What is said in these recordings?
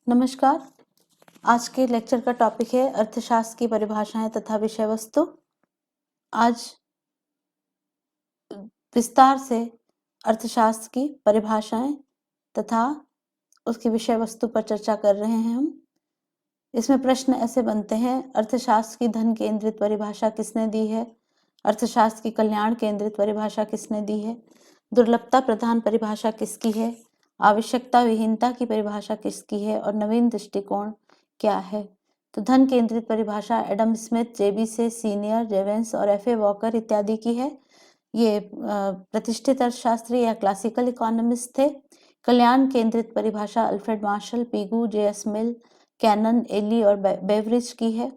नमस्कार। आज के लेक्चर का टॉपिक है अर्थशास्त्र की परिभाषाएं तथा विषय वस्तु। आज विस्तार से अर्थशास्त्र की परिभाषाएं तथा उसकी विषय वस्तु पर चर्चा कर रहे हैं हम। इसमें प्रश्न ऐसे बनते हैं: अर्थशास्त्र की धन केंद्रित परिभाषा किसने दी है? अर्थशास्त्र की कल्याण केंद्रित परिभाषा किसने दी है? दुर्लभता प्रधान परिभाषा किसकी है? आवश्यकता विहीनता की परिभाषा किसकी है? और नवीन दृष्टिकोण क्या है? तो धन केंद्रित परिभाषा एडम स्मिथ, जेबी से सीनियर, जेवेंस और एफ ए वॉकर इत्यादि की है। ये प्रतिष्ठित अर्थशास्त्री या क्लासिकल इकोनॉमिस्ट थे। कल्याण केंद्रित परिभाषा अल्फ्रेड मार्शल, पीगू, जे.एस. मिल, कैनन, एली और बेवरिज की है।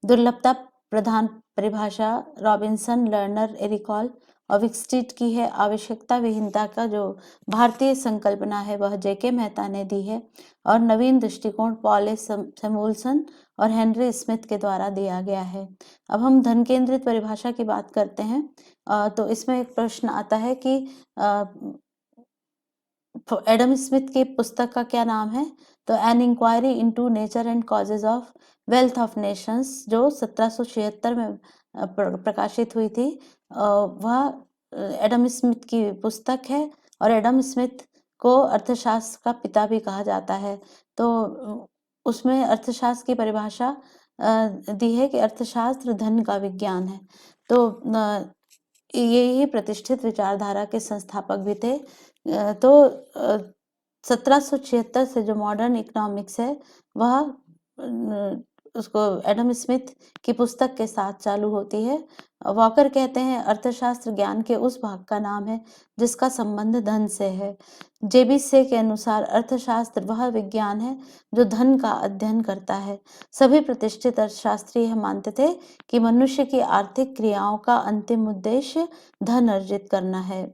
दुर्लभता प्रधान परिभाषा रॉबिन्सन, लर्नर, एरिकॉल और विक्सटीट की है। आवश्यकता विहीनता का जो भारतीय संकल्पना है वह जेके मेहता ने दी है। और नवीन दृष्टिकोण पॉल ए सैमुअल्सन और हेनरी स्मिथ के द्वारा दिया गया है। अब हम धन केंद्रित परिभाषा की बात करते हैं। तो इसमें एक प्रश्न आता है कि एडम स्मिथ की पुस्तक का क्या नाम है? तो an inquiry into nature and causes of wealth of nations, जो 1776 में प्रकाशित हुई थी, वह एडम स्मिथ की पुस्तक है। और एडम स्मिथ को अर्थशास्त्र का पिता भी कहा जाता है। तो उसमें अर्थशास्त्र की परिभाषा दी है कि अर्थशास्त्र धन का विज्ञान है। तो ये ही प्रतिष्ठित विचारधारा के संस्थापक भी थे। तो 1776 से जो मॉडर्न इकोनॉमिक्स है वह उसको एडम स्मिथ की पुस्तक के साथ चालू होती है। वॉकर कहते हैं अर्थशास्त्र ज्ञान के उस भाग का नाम है जिसका संबंध धन से है। जेबी से के अनुसार अर्थशास्त्र वह विज्ञान है जो धन का अध्ययन करता है। सभी प्रतिष्ठित अर्थशास्त्री यह मानते थे कि मनुष्य की आर्थिक क्रियाओं का अंतिम उद्देश्य धन अर्जित करना है।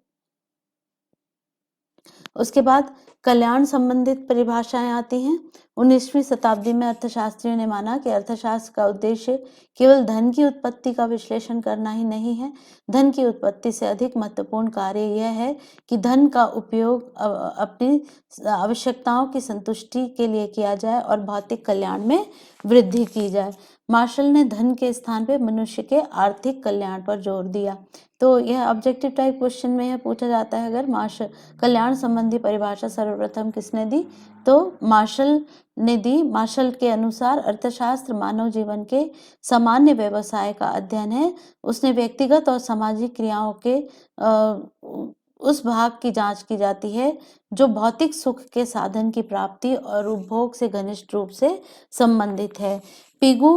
उसके बाद कल्याण संबंधित परिभाषाएं आती हैं। 19वीं शताब्दी में अर्थशास्त्रियों ने माना कि अर्थशास्त्र का उद्देश्य केवल धन की उत्पत्ति का विश्लेषण करना ही नहीं है। धन की उत्पत्ति से अधिक महत्वपूर्ण कार्य यह है कि धन का उपयोग अपनी आवश्यकताओं की संतुष्टि के लिए किया जाए और भौतिक कल्याण में वृद्धि की जाए। मार्शल ने धन के स्थान पर मनुष्य के आर्थिक कल्याण पर जोर दिया। तो यह ऑब्जेक्टिव टाइप क्वेश्चन में यह पूछा जाता है, अगर मार्शल कल्याण संबंधी परिभाषा सर्वप्रथम किसने दी? तो मार्शल ने दी। मार्शल के अनुसार अर्थशास्त्र मानव जीवन के सामान्य व्यवसाय का अध्ययन है। उसने व्यक्तिगत और सामाजिक क्रियाओं के उस भाग की जांच की जाती है जो भौतिक सुख के साधन की प्राप्ति और उपभोग से घनिष्ठ रूप से संबंधित है। पिगू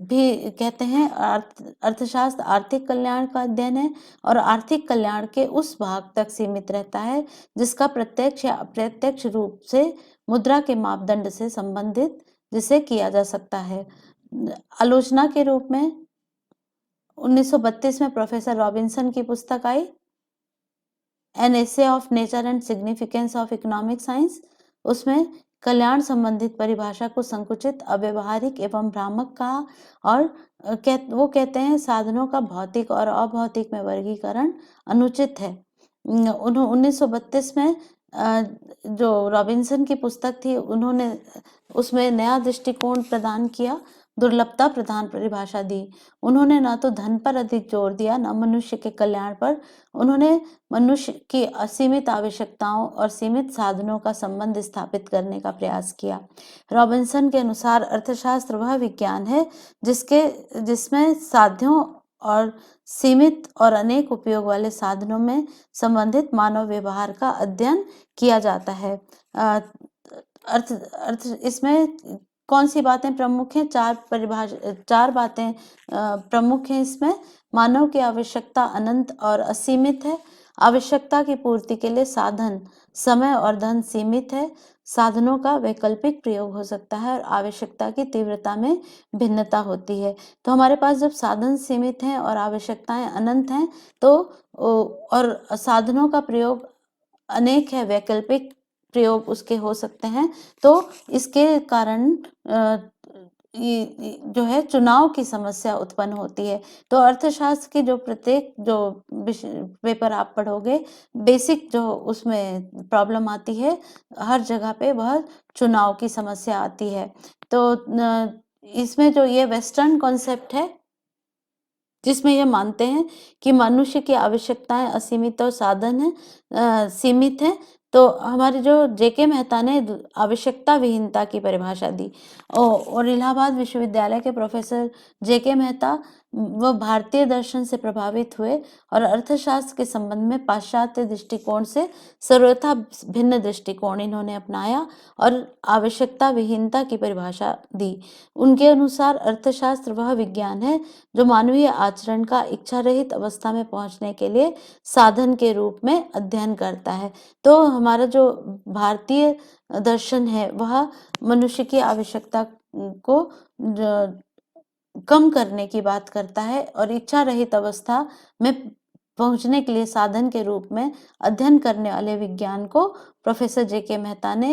भी कहते हैं अर्थशास्त्र आर्थिक कल्याण का अध्ययन है और आर्थिक कल्याण के उस भाग तक सीमित रहता है जिसका प्रत्यक्ष या अप्रत्यक्ष रूप से मुद्रा के मापदंड से संबंधित जिसे किया जा सकता है। आलोचना के रूप में 1932 में प्रोफेसर रॉबिन्सन की पुस्तक आई, an essay of nature and significance of economic science. उसमें कल्याण संबंधित परिभाषा को संकुचित, अव्यवहारिक एवं भ्रामक कहा। और वो कहते हैं साधनों का भौतिक और अभौतिक में वर्गीकरण अनुचित है। 1932 में जो रॉबिन्सन की पुस्तक थी उन्होंने उसमें नया दृष्टिकोण प्रदान किया, दुर्लभता प्रधान परिभाषा दी। उन्होंने न तो धन पर अधिक जोर दिया न मनुष्य के कल्याण पर। उन्होंने मनुष्य की असीमित आवश्यकताओं और सीमित साधनों का संबंध स्थापित करने का प्रयास किया। रॉबिन्सन के अनुसार अर्थशास्त्र वह विज्ञान है जिसमें साध्यों और सीमित और अनेक उपयोग वाले साधनों में संबंधित मानव व्यवहार का अध्ययन किया जाता है। इसमें कौन सी बातें प्रमुख हैं? चार बातें प्रमुख हैं इसमें। मानव की आवश्यकता अनंत और असीमित है। आवश्यकता की पूर्ति के लिए साधन, समय और धन सीमित है। साधनों का वैकल्पिक प्रयोग हो सकता है और आवश्यकता की तीव्रता में भिन्नता होती है। तो हमारे पास जब साधन सीमित हैं और आवश्यकताएं अनंत हैं तो और साधनों का प्रयोग अनेक है, वैकल्पिक प्रयोग उसके हो सकते हैं, तो इसके कारण जो है चुनाव की समस्या उत्पन्न होती है। तो अर्थशास्त्र के जो प्रत्येक जो पेपर आप पढ़ोगे, बेसिक जो उसमें प्रॉब्लम आती है, हर जगह पे वह चुनाव की समस्या आती है। तो इसमें जो ये वेस्टर्न कॉन्सेप्ट है, जिसमें ये मानते हैं कि मनुष्य की आवश्यकताएं असीमित और साधन है सीमित है। तो हमारे जो जेके मेहता ने आवश्यकता विहीनता की परिभाषा दी, और इलाहाबाद विश्वविद्यालय के प्रोफेसर जेके मेहता वह भारतीय दर्शन से प्रभावित हुए और अर्थशास्त्र के संबंध में पाश्चात्य दृष्टिकोण से सर्वथा भिन्न दृष्टिकोण इन्होंने अपनाया और आवश्यकता विहीनता की परिभाषा दी। उनके अनुसार अर्थशास्त्र वह विज्ञान है जो मानवीय आचरण का इच्छा रहित अवस्था में पहुंचने के लिए साधन के रूप में अध्ययन करता है। तो हमारा जो भारतीय दर्शन है वह मनुष्य की आवश्यकता को कम करने की बात करता है और इच्छा रहित अवस्था में पहुंचने के लिए साधन के रूप में अध्ययन करने वाले विज्ञान को प्रोफेसर जेके मेहता ने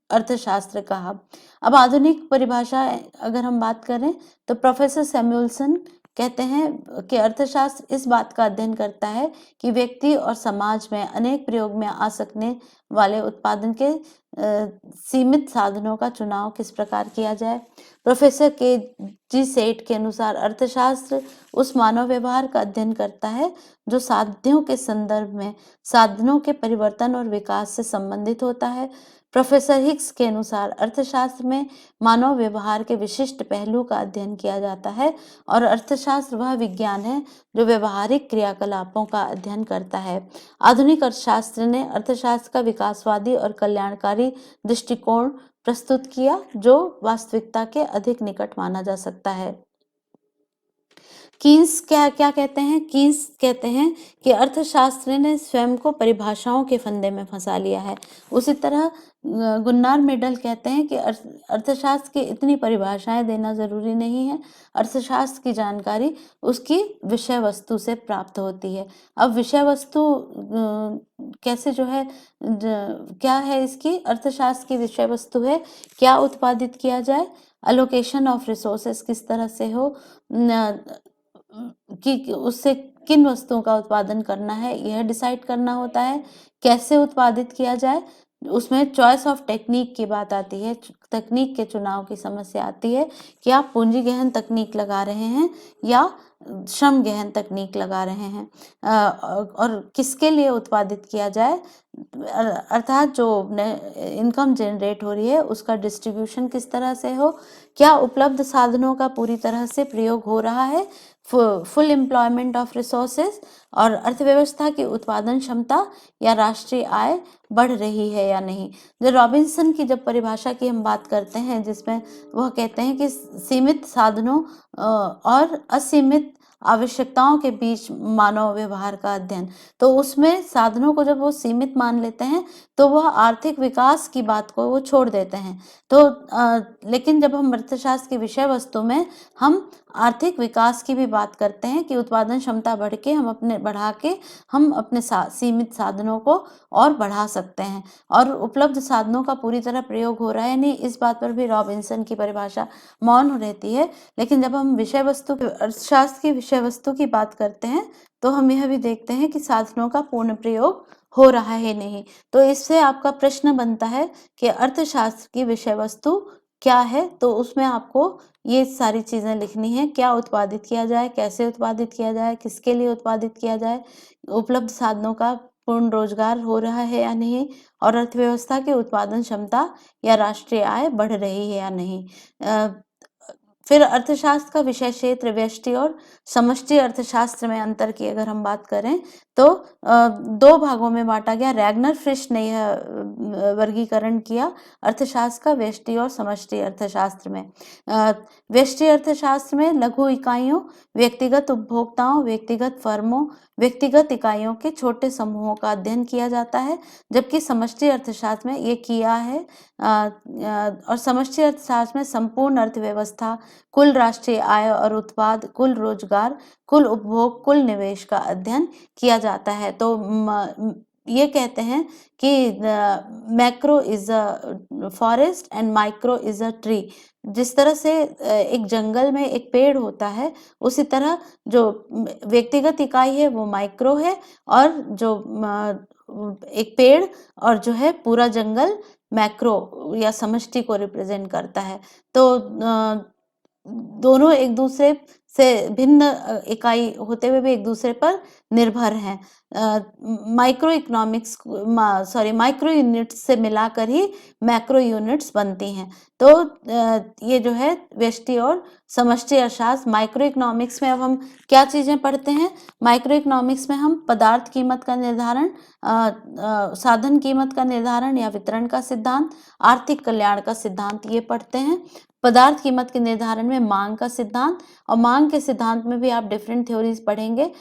अर्थशास्त्र कहा। अब आधुनिक परिभाषा अगर हम बात करें तो प्रोफेसर सैमुअल्सन कहते हैं कि अर्थशास्त्र इस बात का अध्ययन करता है कि व्यक्ति और समाज में अनेक प्रयोग में आ सकने वाले उत्पादन के सीमित साधनों का चुनाव किस प्रकार किया जाए। प्रोफेसर के जी सेठ के अनुसार अर्थशास्त्र उस मानव व्यवहार का अध्ययन करता है जो साध्यों के संदर्भ में साधनों के परिवर्तन और विकास से संबंधित होता है। प्रोफेसर हिक्स के अनुसार अर्थशास्त्र में मानव व्यवहार के विशिष्ट पहलू का अध्ययन किया जाता है और अर्थशास्त्र वह विज्ञान है जो व्यवहारिक क्रियाकलापों का अध्ययन करता है। आधुनिक अर्थशास्त्र ने अर्थशास्त्र का विकासवादी और कल्याणकारी दृष्टिकोण प्रस्तुत किया जो वास्तविकता के अधिक निकट माना जा सकता है। कीन्स क्या क्या कहते हैं? कीन्स कहते हैं कि अर्थशास्त्र ने स्वयं को परिभाषाओं के फंदे में फंसा लिया है। उसी तरह गुन्नार मेडल कहते हैं कि अर्थशास्त्र की इतनी परिभाषाएं देना जरूरी नहीं है, अर्थशास्त्र की जानकारी उसकी विषय वस्तु से प्राप्त होती है। अब विषय वस्तु कैसे जो है क्या है इसकी? अर्थशास्त्र की विषय वस्तु है क्या उत्पादित किया जाए, अलोकेशन ऑफ रिसोर्सेस किस तरह से हो, कि उससे किन वस्तुओं का उत्पादन करना है यह डिसाइड करना होता है, कैसे उत्पादित किया जाए, उसमें चॉइस ऑफ टेक्निक की बात आती है, तकनीक के चुनाव की समस्या आती है कि आप पूंजी गहन तकनीक लगा रहे हैं या श्रम गहन तकनीक लगा रहे हैं, और किसके लिए उत्पादित किया जाए, अर्थात जो इनकम जनरेट हो रही है उसका डिस्ट्रीब्यूशन किस तरह से हो, क्या उपलब्ध साधनों का पूरी तरह से प्रयोग हो रहा है, फुल एम्प्लॉयमेंट ऑफ रिसोर्सेज, और अर्थव्यवस्था की उत्पादन क्षमता या राष्ट्रीय आय बढ़ रही है या नहीं। जो रॉबिन्सन की जब परिभाषा की हम बात करते हैं जिसमें वह कहते हैं कि सीमित साधनों और असीमित आवश्यकताओं के बीच मानव व्यवहार का अध्ययन, तो उसमें साधनों को जब वो सीमित मान लेते हैं तो वह आर्थिक विकास की बात को वो छोड़ देते हैं। तो लेकिन जब हम अर्थशास्त्र की विषय वस्तु में हम आर्थिक विकास की भी बात करते हैं कि उत्पादन क्षमता बढ़ा के हम अपने सीमित साधनों को और बढ़ा सकते हैं और उपलब्ध साधनों का पूरी तरह प्रयोग हो रहा है नहीं, इस बात पर भी रॉबिन्सन की परिभाषा मौन रहती है। लेकिन जब हम विषय वस्तु अर्थशास्त्र की विषय वस्तु की बात करते हैं तो हम यह भी देखते हैं कि साधनों का पूर्ण प्रयोग हो रहा है नहीं। तो इससे आपका प्रश्न बनता है कि अर्थशास्त्र की विषय वस्तु क्या है, तो उसमें आपको ये सारी चीजें लिखनी है, क्या उत्पादित किया जाए, कैसे उत्पादित किया जाए, किसके लिए उत्पादित किया जाए, उपलब्ध साधनों का पूर्ण रोजगार हो रहा है या नहीं, और अर्थव्यवस्था की उत्पादन क्षमता या राष्ट्रीय आय बढ़ रही है या नहीं। फिर अर्थशास्त्र का विषय क्षेत्र व्यष्टि और समष्टि अर्थशास्त्र में अंतर की अगर हम बात करें तो दो भागों में बांटा गया। रैगनर फ्रिश ने यह वर्गीकरण किया अर्थशास्त्र का व्यष्टि और समष्टि अर्थशास्त्र में। व्यष्टि अर्थशास्त्र में लघु इकाइयों, व्यक्तिगत उपभोक्ताओं, व्यक्तिगत फर्मों, व्यक्तिगत इकाइयों के छोटे समूहों का अध्ययन किया जाता है, जबकि समष्टि अर्थशास्त्र में ये किया है और समष्टि अर्थशास्त्र में संपूर्ण अर्थव्यवस्था, कुल राष्ट्रीय आय और उत्पाद, कुल रोजगार, कुल उपभोग, कुल निवेश का अध्ययन किया जाता है। तो ये कहते हैं कि macro is a forest and micro is a tree. जिस तरह से एक जंगल में एक पेड़ होता है, उसी तरह जो व्यक्तिगत इकाई है वो माइक्रो है, और जो एक पेड़ और जो है पूरा जंगल मैक्रो या समष्टि को रिप्रेजेंट करता है। तो दोनों एक दूसरे से भिन्न इकाई होते हुए भी एक दूसरे पर निर्भर हैं। माइक्रो इकोनॉमिक्स माइक्रो यूनिट्स से मिलाकर ही मैक्रो यूनिट्स बनती हैं। तो ये जो है व्यष्टि और समष्टि अर्थशास्त्र। माइक्रो इकोनॉमिक्स में अब हम क्या चीजें पढ़ते हैं? माइक्रो इकोनॉमिक्स में हम पदार्थ कीमत का निर्धारण, साधन कीमत का निर्धारण या वितरण का सिद्धांत, आर्थिक कल्याण का सिद्धांत ये पढ़ते हैं। पदार्थ कीमत के निर्धारण में मांग का सिद्धांत, और मांग के सिद्धांत में भी आप डिफरेंट थ्योरीज पढ़ेंगे,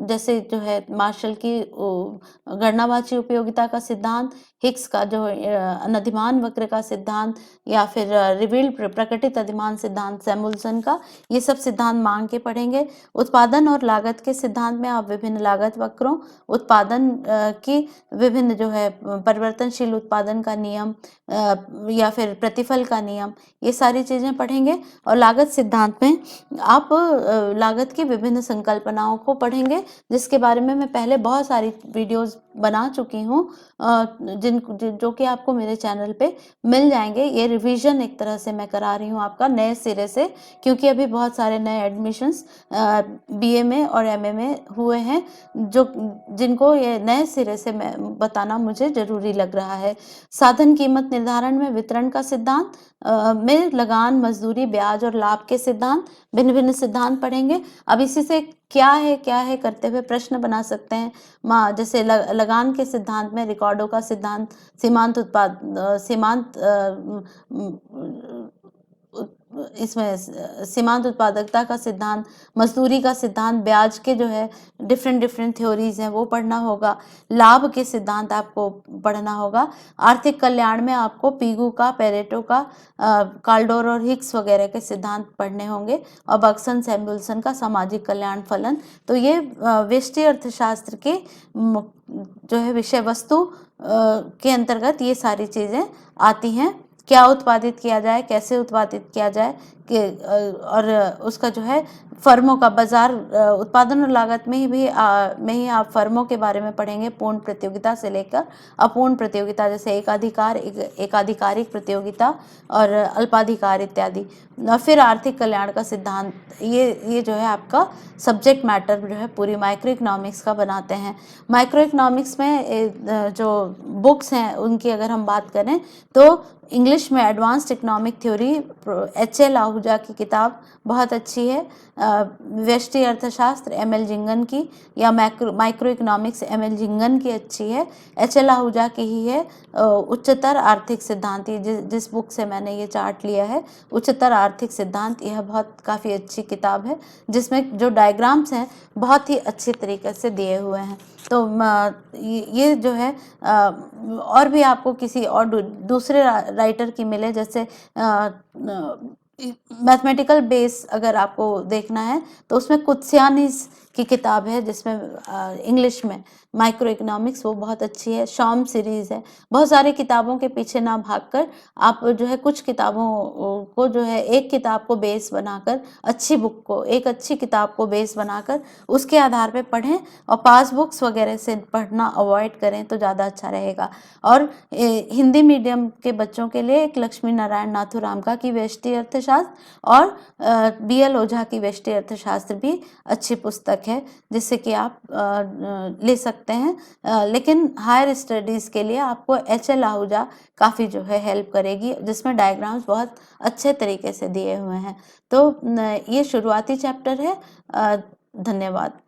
जैसे जो है मार्शल की गणनावाची उपयोगिता का सिद्धांत, हिक्स का जो अनधिमान वक्र का सिद्धांत, या फिर रिवील्ड प्रकटित अधिमान सिद्धांत सैमुअल्सन का, ये सब सिद्धांत मांग के पढ़ेंगे। उत्पादन और लागत के सिद्धांत में आप विभिन्न लागत वक्रों, उत्पादन की विभिन्न जो है परिवर्तनशील उत्पादन का नियम या फिर प्रतिफल का नियम, ये सारी चीजें पढ़ेंगे। और लागत सिद्धांत में आप लागत की विभिन्न संकल्पनाओं को पढ़ेंगे, जिसके बारे में मैं पहले बहुत सारी वीडियोस बना चुकी हूँ, जो कि आपको मेरे चैनल पे मिल जाएंगे। ये रिवीजन एक तरह से मैं करा रही हूँ आपका नए सिरे से, क्योंकि अभी बहुत सारे नए एडमिशन्स बीए में और एमए में हुए हैं, जिनको ये नए सिरे से मैं बताना मुझे जरूरी लग रहा है। साधन कीमत निर्धारण में वितरण का सिद्धांत में लगान, मजदूरी, ब्याज और लाभ के सिद्धांत, भिन्न भिन्न सिद्धांत पढ़ेंगे। अब इसी से क्या है करते हुए प्रश्न बना सकते हैं। जैसे लगान के सिद्धांत में रिकॉर्डों का सिद्धांत, इसमें सीमांत उत्पादकता का सिद्धांत, मजदूरी का सिद्धांत, ब्याज के जो है डिफरेंट थ्योरीज हैं वो पढ़ना होगा। लाभ के सिद्धांत आपको पढ़ना होगा। आर्थिक कल्याण में आपको पीगू का, पेरेटो का, काल्डोर और हिक्स वगैरह के सिद्धांत पढ़ने होंगे, और बक्सन सैमुअल्सन का सामाजिक कल्याण फलन। तो ये व्यष्टि अर्थशास्त्र के जो है विषय वस्तु के अंतर्गत ये सारी चीजें आती हैं। क्या उत्पादित किया जाए, कैसे उत्पादित किया जाए, और उसका जो है फर्मों का बाजार, उत्पादन और लागत में ही आप फर्मों के बारे में पढ़ेंगे, पूर्ण प्रतियोगिता से लेकर अपूर्ण प्रतियोगिता, जैसे एकाधिकारिक प्रतियोगिता और अल्पाधिकार इत्यादि। फिर आर्थिक कल्याण का सिद्धांत, ये जो है आपका सब्जेक्ट मैटर जो है पूरी माइक्रो इकोनॉमिक्स का बनाते हैं। माइक्रो इकोनॉमिक्स में जो बुक्स हैं उनकी अगर हम बात करें तो इंग्लिश में advanced economic theory, HL. Ahuja की किताब बहुत अच्छी है। व्यष्टि अर्थशास्त्र एम.एल. जिंगन की, या माइक्रो इकोनॉमिक्स एम.एल. जिंगन की अच्छी है। एच.एल. आहूजा की ही है उच्चतर आर्थिक सिद्धांत, जिस बुक से मैंने ये चार्ट लिया है, उच्चतर आर्थिक सिद्धांत, यह बहुत काफ़ी अच्छी किताब है, जिसमें जो डायग्राम्स हैं बहुत ही अच्छे तरीके से दिए हुए हैं। तो ये जो है और भी आपको किसी और दूसरे राइटर की मिले, जैसे मैथमेटिकल बेस अगर आपको देखना है तो उसमें कुत्सियानीस की किताब है, जिसमें इंग्लिश में माइक्रो इकोनॉमिक्स, वो बहुत अच्छी है। शॉम सीरीज़ है। बहुत सारी किताबों के पीछे ना भागकर आप जो है कुछ किताबों को जो है एक किताब को बेस बनाकर, अच्छी बुक को, एक अच्छी किताब को बेस बनाकर उसके आधार पे पढ़ें, और पास बुक्स वगैरह से पढ़ना अवॉइड करें तो ज़्यादा अच्छा रहेगा। और हिंदी मीडियम के बच्चों के लिए एक लक्ष्मी नारायण नाथुराम का की व्यष्टि अर्थशास्त्र और बी.एल. ओझा की व्यष्टि अर्थशास्त्र भी अच्छी पुस्तक है, जिससे कि आप ले सकते हैं। लेकिन हायर स्टडीज़ के लिए आपको एच.एल. आहूजा काफ़ी जो है हेल्प करेगी, जिसमें डायग्राम्स बहुत अच्छे तरीके से दिए हुए हैं। तो ये शुरुआती चैप्टर है। धन्यवाद।